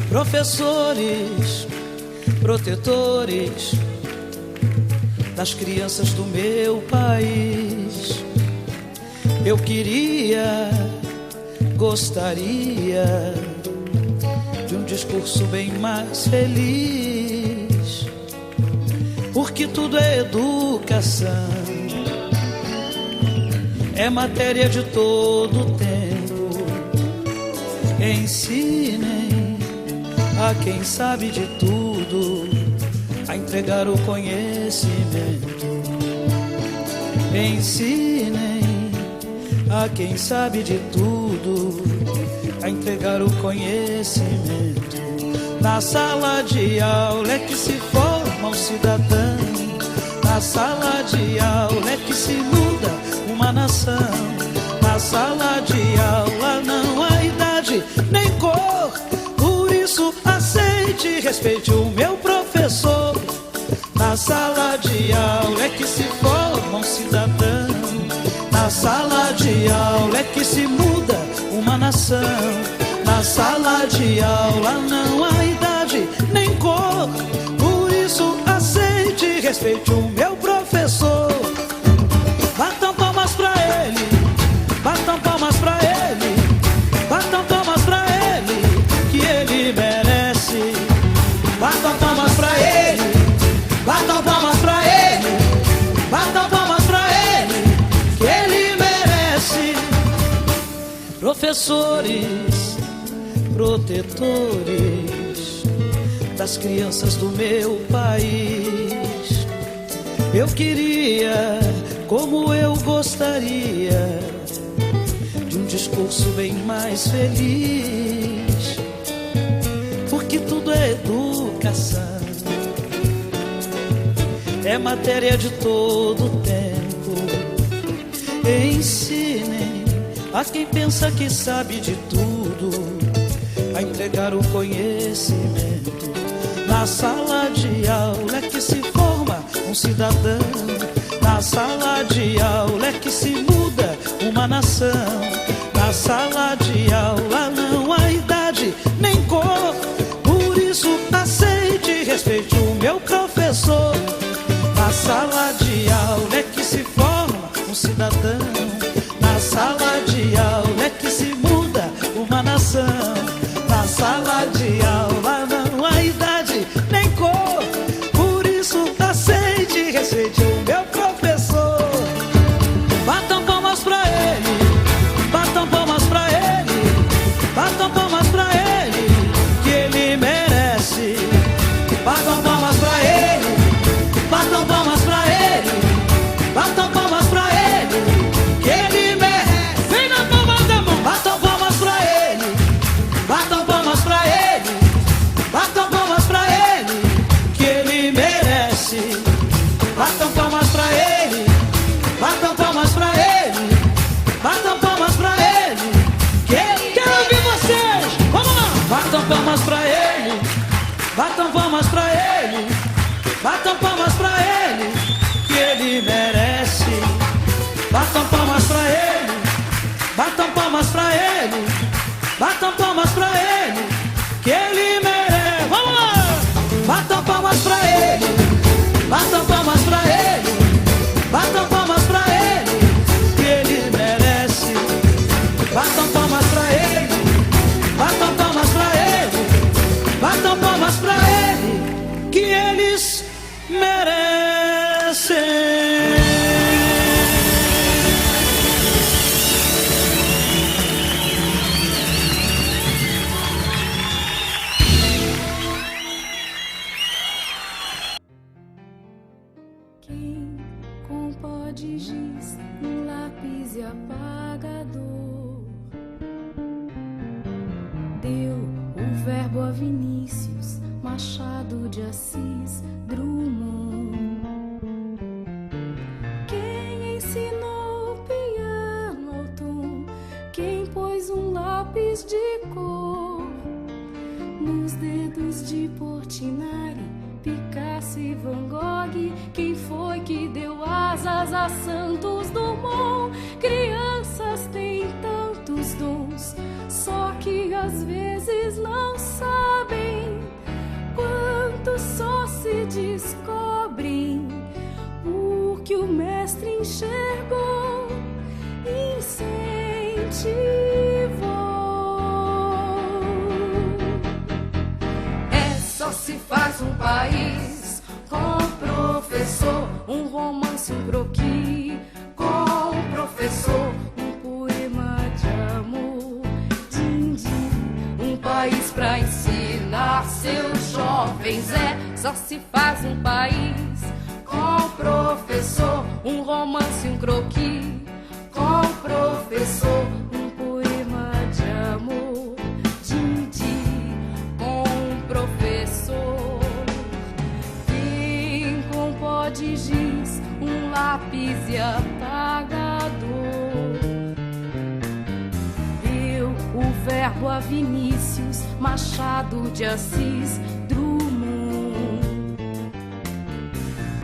Professores, protetores das crianças do meu país, eu queria, gostaria de um discurso bem mais feliz, porque tudo é educação, é matéria de todo tempo. Ensinem a quem sabe de tudo a entregar o conhecimento. Ensinem a quem sabe de tudo a entregar o conhecimento. Na sala de aula é que se forma um cidadão. Na sala de aula é que se muda uma nação. Na sala de aula não há idade nem cor, por isso aceite e respeite o meu professor. Na sala de aula é que se forma um cidadão. Na sala de aula é que se muda uma nação. Na sala de aula não há idade nem cor, por isso aceite e respeite o meu professor. Batam palmas pra ele, batam palmas pra ele, batam palmas pra ele, que ele merece. Batam palmas pra ele, batam palmas pra ele, batam palmas pra ele, que ele merece. Professores, protetores das crianças do meu país, eu queria, como eu gostaria, de um discurso bem mais feliz, porque tudo é educação, é matéria de todo tempo. Ensinem a quem pensa que sabe de tudo a entregar o conhecimento. Na sala de aula é que se forma um cidadão. Na sala de aula é que se muda uma nação. Na sala de aula não há idade nem cor, por isso aceite e respeite o meu professor. Na sala de aula é que se forma um cidadão. Na sala de aula é que se muda uma nação. Na sala de aula não há idade nem cor, por isso aceite e respeite o meu professor. Batam palmas pra ele, batam palmas pra ele, batam palmas pra ele, que ele merece. Batam palmas pra ele, batam palmas pra ele, batam palmas pra ele, que ele merece. Vem na palma da mão. Batam palmas pra ele, batam palmas pra ele, batam palmas pra ele, que ele merece. Batam palmas pra ele, batam palmas pra ele, batam palmas pra ele, que ele... Quero ouvir vocês, vamos lá! Batam palmas pra ele, batam palmas pra ele, batam palmas pra ele, que ele merece. Batam palmas pra ele, batam palmas pra ele, batam palmas pra ele, que ele merece. Vamos lá! Batam palmas pra ele, batam palmas pra ele, batam palmas pra ele, que ele merece. Batam palmas pra ele, batam palmas pra ele, batam palmas pra ele, que eles merecem. Quem com pó de giz, um lápis e apagador deu o verbo a Vinícius, Machado de Assis, Drummond. Quem ensinou o piano ao tom, quem pôs um lápis de cor nos dedos de Portinari, Picasso e Van Gogh. Quem foi que deu asas a Santos Dumont? Crianças têm tantos dons, só que às vezes não sabem enxergou, incentivou. É só se faz um país com professor, um romance, um croquis, com professor, Um poema de amor, din-din. um país pra ensinar seus jovens. É só se faz um país com professor, um romance, um croquis, com professor, Um poema de amor, din-din. com professor. Quem com pó de giz, um lápis e apagador, deu o verbo a Vinícius Machado de Assis Drummond.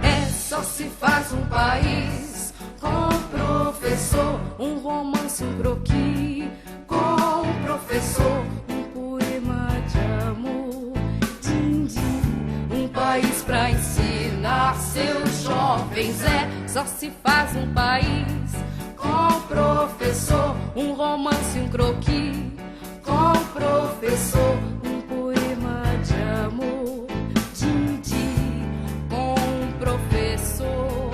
É só se faz um país com professor, Um romance, um croquis, com professor, um poema de amor, din-din. um país pra ensinar seus jovens. É só se faz um país com professor, Um romance, um croquis, com professor, um poema de amor, din-din. com professor.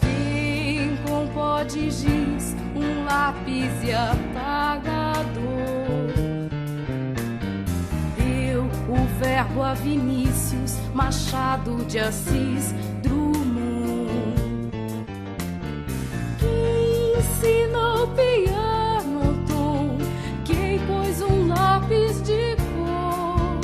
Quem com pó de giz, um lápis e apagador, deu o verbo a Vinícius Machado de Assis Drummond. Quem ensinou piano ao tom, quem pôs um lápis de cor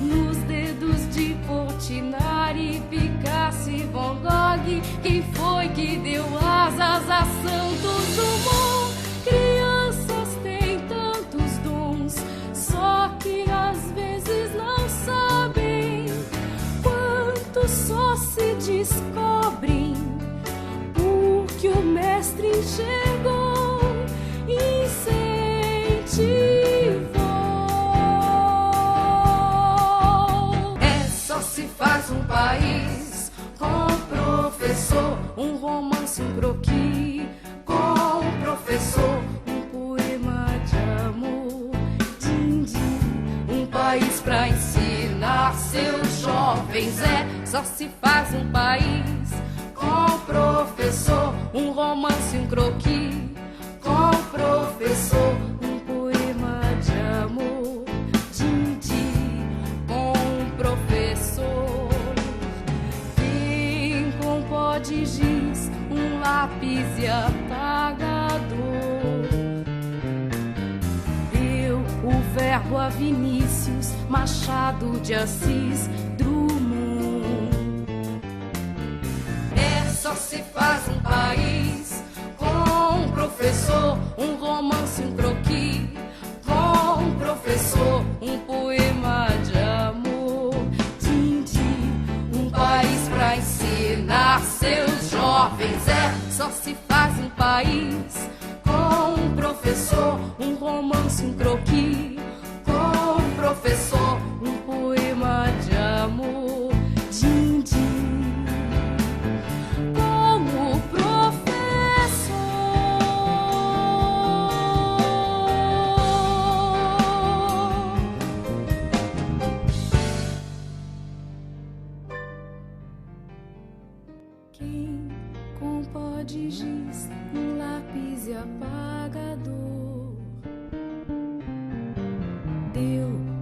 nos dedos de Portinari, Picasso e Van Gogh. Quem foi que deu asas a Santos Dumont? Crianças têm tantos dons, só que às vezes não sabem quanto só se descobrem porque o mestre enxergou, incentivou. É só se faz um país com professor, Um romance, um croquis, com professor, um poema de amor, din-din. um país pra ensinar seus jovens. É só se faz um país com professor, Um romance, um croquis, com professor, um poema de amor, din-din. com professor. Quem com pó de giz, um lápis e apagador, deu o verbo a Vinícius Machado de Assis Drummond. É só se faz um país com um professor, Um romance, um croquis, com um professor, um poema de amor, din-din. um país pra ensinar seus jovens. É só se faz um país com um professor, Um romance, um croquis, com um professor, um poema de amor, din-din. Como professor. Quem com pó de giz, um lápis e apagador, deu